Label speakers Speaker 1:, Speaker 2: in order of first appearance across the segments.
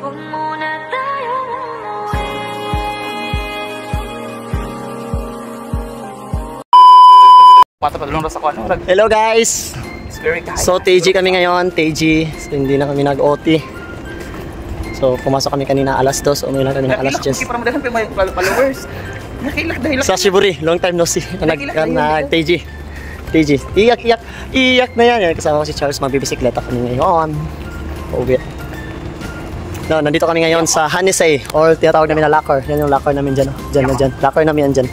Speaker 1: Huwag muna tayong umuwi.
Speaker 2: Hello guys! So TG kami ngayon, TG. So hindi na kami nag-OT. So pumasok kami kanina alas 2, umuwi lang kami ng alas 10. Sa Shiburi, long time no see. TG. Iyak na yan. Kasama ko si Charles, magbibisikleta kami ngayon. Pauwi. No, nandito kami ngayon sa Hanisei, or tinatawag namin na locker. Yan yung locker namin dyan. Dyan. Locker namin yan dyan.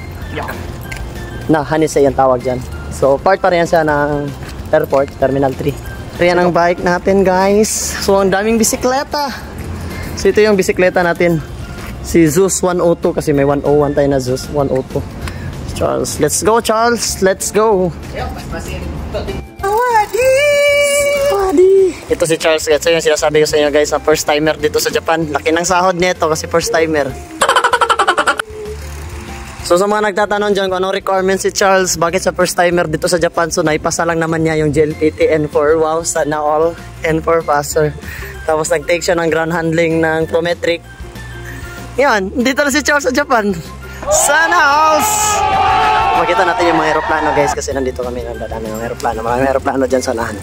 Speaker 2: Na, Hanisei yung tawag dyan. So, part pa rin siya ng airport, Terminal 3. Yan ang bike natin, guys. So, ang daming bisikleta. So, ito yung bisikleta natin. Si Zeus 102 kasi may 101 tayo na Zeus 102. Charles, let's go, Charles. Let's go. Ito si Charles. Ito yung sinasabi ko sa inyo, guys, na first timer dito sa Japan. Laki ng sahod nito kasi first timer. So sa mga nagtatanong dyan kung anong requirements si Charles, bakit sa first timer dito sa Japan, so naipasa lang naman niya yung GLPT N4. Wow, sana all N4 passer. Tapos nag-take siya ng ground handling ng Prometric. Yan, dito na si Charles sa Japan. Sana all! Makita natin yung mga aeroplano, guys, kasi nandito kami nandadaan ng aeroplano. Maraming aeroplano dyan sa unahan.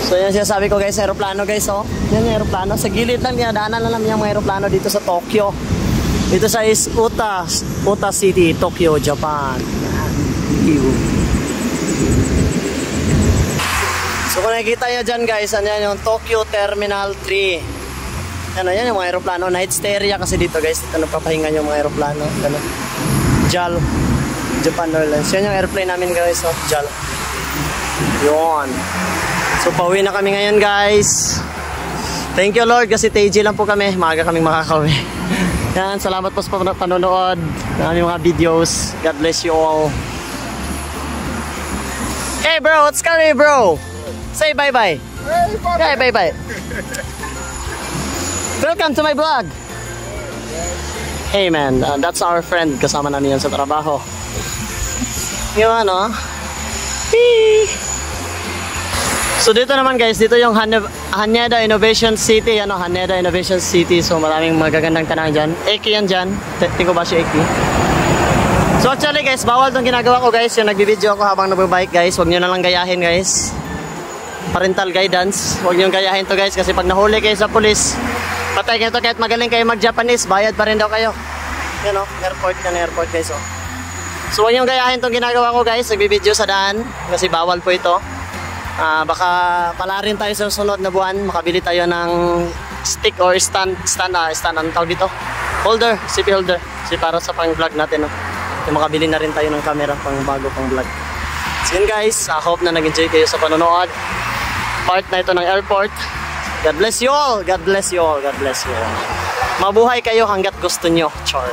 Speaker 2: So yan sinasabi ko, guys, aeroplano, guys, oh. Yan yung aeroplano. Sa gilid lang, dinadaanan na lang yung mga aeroplano dito sa Tokyo. Dito sa Ota City, Tokyo, Japan. So kung nakikita nyo dyan, guys, yan yung Tokyo Terminal 3. Yan yung mga aeroplano. Night stay area kasi dito, guys. Dito nagpapahinga yung mga aeroplano. JAL, Japan Airlines. Yan yung airplane namin, guys. So, JAL. Yun. So pauwi na kami ngayon, guys. Thank you, Lord, kasi TG lang po kami. Maaga kaming makakauwi. Yan, salamat po sa panonood ng aming mga videos. God bless you all. Hey bro, what's coming, bro? Say bye-bye. Hey, bye-bye. Welcome to my vlog. Hey man, that's our friend. Kasama namin yan sa trabaho. Yung ano? So dito naman, guys, dito yung Haneda Innovation City, Haneda Innovation City. So maraming magagandang tanang dyan. Eki yan dyan. Tingko ba si Eki? So actually, guys, bawal itong ginagawa ko, guys. Yung nagbibideo ako habang nagbibike, guys. Huwag nyo na lang gayahin, guys. Parental guidance. Huwag nyo gayahin to, guys. Kasi pag nahuli kayo sa pulis, patay kayo to. Kahit magaling kayo mag-Japanese, bayad pa rin daw kayo. Yan o, airport, guys. Oh. So huwag nyo gayahin itong ginagawa ko, guys. Nagbibideo sa daan. Kasi bawal po ito. Baka pala rin tayo sa sunod na buwan, makabili tayo ng stick or stand ang tawag dito, holder, CP holder, kasi para sa pang vlog natin, no? Makabili na rin tayo ng camera pang bago pang vlog. So yun, guys, I hope na nag-enjoy kayo sa panonood part na ito ng airport. God bless you all, God bless you all, God bless you all. Mabuhay kayo hanggat gusto nyo. Char.